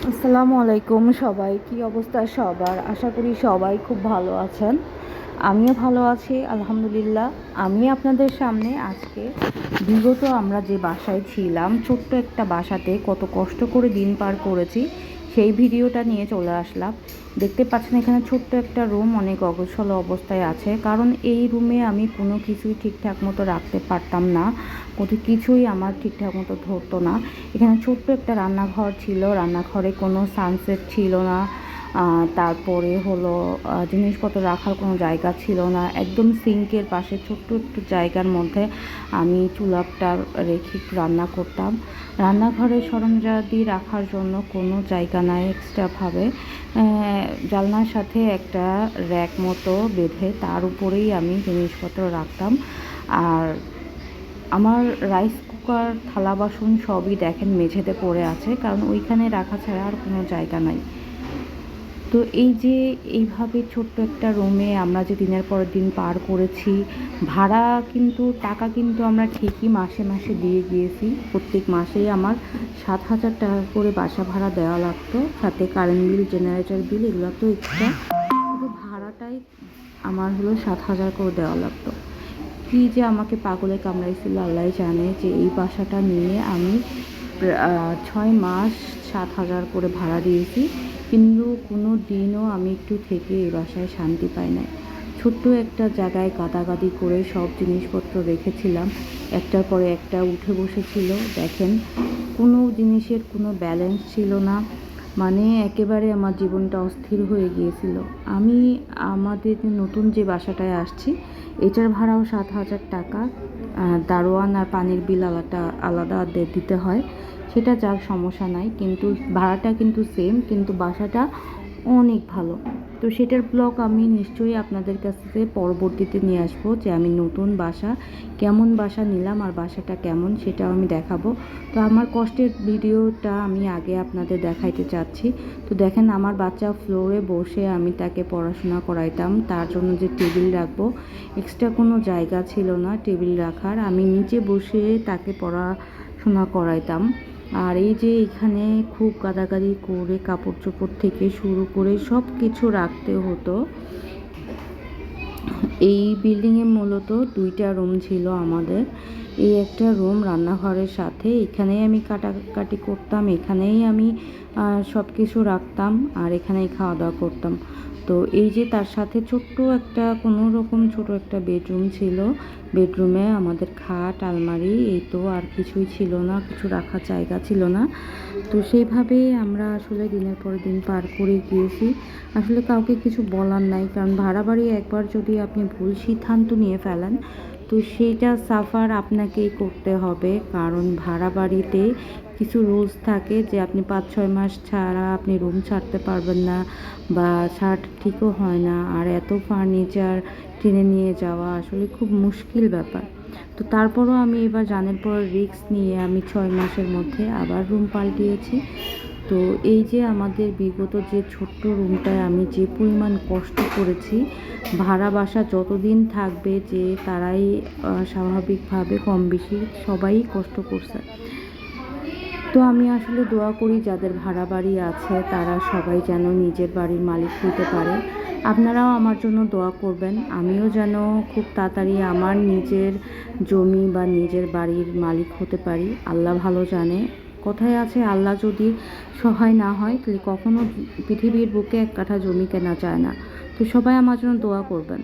আসসালামু আলাইকুম সবাই, কি অবস্থা সবার? আশা করি সবাই খুব ভালো আছেন। আমিও ভালো আছি আলহামদুলিল্লাহ। আমি আপনাদের সামনে আজকে বিগত আমরা যে বাসায় ছিলাম, ছোট্ট একটা বাসাতে কত কষ্ট করে দিন পার করেছি সেই ভিডিওটা নিয়ে চলে আসলাম। দেখতে পাচ্ছেন এখানে ছোট্ট একটা রুম অনেক অগোছালো অবস্থায় আছে, কারণ এই রুমে আমি কোনো কিছুই ঠিকঠাক মতো রাখতে পারতাম না, কত কিছুই আমার ঠিকঠাক মতো ধরতো না। এখানে ছোট্ট একটা রান্নাঘর ছিল, রান্নাঘরে কোনো সানসেট ছিল না। তারপরে হলো জিনিসপত্র রাখার কোনো জায়গা ছিল না। একদম সিঙ্কের পাশে ছোট্ট একটু জায়গার মধ্যে আমি চুলাটা রেখে একটু রান্না করতাম। রান্নাঘরে সরঞ্জামাদি রাখার জন্য কোনো জায়গা নাই এক্সট্রাভাবে। জানলার সাথে একটা র্যাক মতো বেঁধে তার উপরেই আমি জিনিসপত্র রাখতাম। আর আমার রাইস কুকার, থালা বাসন সবই দেখেন মেঝেতে পড়ে আছে, কারণ ওইখানে রাখা ছাড়া আর কোনো জায়গা নাই। তো এই যে এইভাবে ছোট্ট একটা রুমে আমরা যে দিনের পর দিন পার করেছি, ভাড়া কিন্তু টাকা কিন্তু আমরা ঠিকই মাসে মাসে দিয়ে গিয়েছি। প্রত্যেক মাসেই আমার 7,000 টাকা করে বাসা ভাড়া দেওয়া লাগতো, সাথে কারেন্ট বিল, জেনারেটর বিল এগুলো তো এক্সট্রা। শুধু ভাড়াটাই আমার হলো 7,000 করে দেওয়া লাগতো। কী যে আমাকে পাগলে কামড়াইছিল আল্লাহ জানে, যে এই বাসাটা নিয়ে আমি 6 মাস 7,000 করে ভাড়া দিয়েছি, কিন্তু কোনো দিনও আমি একটু থেকে এই বাসায় শান্তি পাই নাই। ছোট্ট একটা জায়গায় গাদাগাদি করে সব জিনিসপত্র রেখেছিলাম, একটার পরে একটা উঠে বসেছিল। দেখেন কোনো জিনিসের কোনো ব্যালেন্স ছিল না, মানে একেবারে আমার জীবনটা অস্থির হয়ে গিয়েছিল। আমি আমাদের নতুন যে বাসাটায় আসছি এটার ভাড়াও 7,000 টাকা। দারোয়ান আর পানির বিল আলাদা আলাদা দিতে হয়, সেটা যার সমস্যা নাই, কিন্তু ভাড়াটা কিন্তু সেম, কিন্তু বাসাটা অনেক ভালো। তো সেটার ব্লগ আমি নিশ্চয়ই আপনাদের কাছে পরবর্তীতে নিয়ে আসবো, যে আমি নতুন বাসা কেমন বাসা নিলাম আর বাসাটা কেমন সেটাও আমি দেখাবো। তো আমার কষ্টের ভিডিওটা আমি আগে আপনাদের দেখাইতে চাচ্ছি। তো দেখেন আমার বাচ্চা ফ্লোরে বসে আমি তাকে পড়াশোনা করাইতাম, তার জন্য যে টেবিল রাখবো এক্সট্রা কোনো জায়গা ছিল না টেবিল রাখার, আমি নিচে বসে তাকে পড়াশোনা করাইতাম। আর এই যে এখানে খুব গাদাগাদি করে কাপড় চোপড় থেকে শুরু করে সব কিছু রাখতে হতো। এই বিল্ডিংয়ে মূলত 2টা রুম ছিল আমাদের। এই একটা রুম রান্নাঘরের সাথে, এখানেই আমি কাটাকাটি করতাম, এখানেই আমি সব কিছু রাখতাম, আর এখানেই খাওয়া দাওয়া করতাম। তো এই যে তার সাথে ছোট্ট একটা কোনো রকম ছোট একটা বেডরুম ছিল। বেডরুমে আমাদের খাট, আলমারি, এই তো আর কিছুই ছিল না, কিছু রাখার জায়গা ছিল না। তো সেইভাবে আমরা আসলে দিনের পর দিন পার করে গিয়েছি। আসলে কাউকে কিছু বলার নাই, কারণ ভাড়া বাড়ি একবার যদি আপনি ভুল সিদ্ধান্ত নিয়ে ফেলেন তো সেইটা সাফার আপনাকেই করতে হবে। কারণ ভাড়া বাড়িতে কিছু রুলস থাকে যে আপনি 5-6 মাস ছাড়া আপনি রুম ছাড়তে পারবেন না, বা ছাড় ঠিকও হয় না। আর এত ফার্নিচার টেনে নিয়ে যাওয়া আসলে খুব মুশকিল ব্যাপার। তো তারপরও আমি এবার জানের পর রিস্ক নিয়ে আমি 6 মাসের মধ্যে আবার রুম পাল্টিয়েছি। তো এই যে আমাদের বিগত যে ছোট্ট রুমটায় আমি যে পরিমাণ কষ্ট করেছি, ভাড়া বাসা যতদিন থাকবে যে তারাই স্বাভাবিকভাবে কম বেশি সবাই কষ্ট করছে। তো আমি আসলে দোয়া করি যাদের ভাড়া বাড়ি আছে তারা সবাই যেন নিজের বাড়ির মালিক হতে পারে। আপনারাও আমার জন্য দোয়া করবেন, আমিও যেন খুব তাড়াতাড়ি আমার নিজের জমি বা নিজের বাড়ির মালিক হতে পারি। আল্লাহ ভালো জানে। কথায় আছে, আল্লাহ যদি সহায় না হয় তাহলে কখনো পৃথিবীর বুকে 1 কাঠা জমি কেনা যায় না। তো সবাই আমার জন্য দোয়া করবেন।